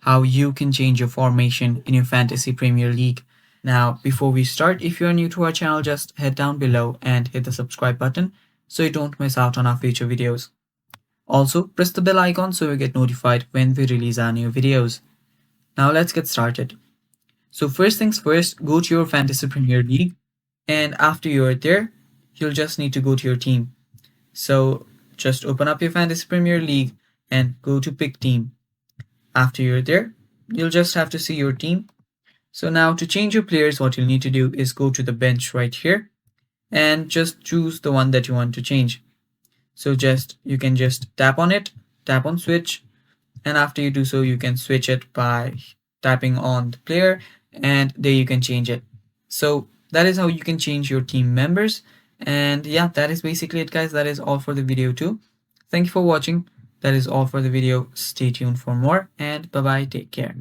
how you can change your formation in your Fantasy Premier League. Now, before we start, if you're new to our channel, just head down below and hit the subscribe button so you don't miss out on our future videos. Also, press the bell icon so you get notified when we release our new videos. Now let's get started. So first things first, go to your Fantasy Premier League, and after you're there, you'll just need to go to your team. So just open up your Fantasy Premier League and go to pick team. After you're there, you'll just have to see your team. So now to change your players, what you'll need to do is go to the bench right here and just choose the one that you want to change. So you can just tap on it, tap on switch, and after you do so, you can switch it by tapping on the player, and there you can change it. So that is how you can change your team members. And yeah, that is basically it, guys. That is all for the video too. Thank you for watching. That is all for the video. Stay tuned for more, and bye bye. Take care.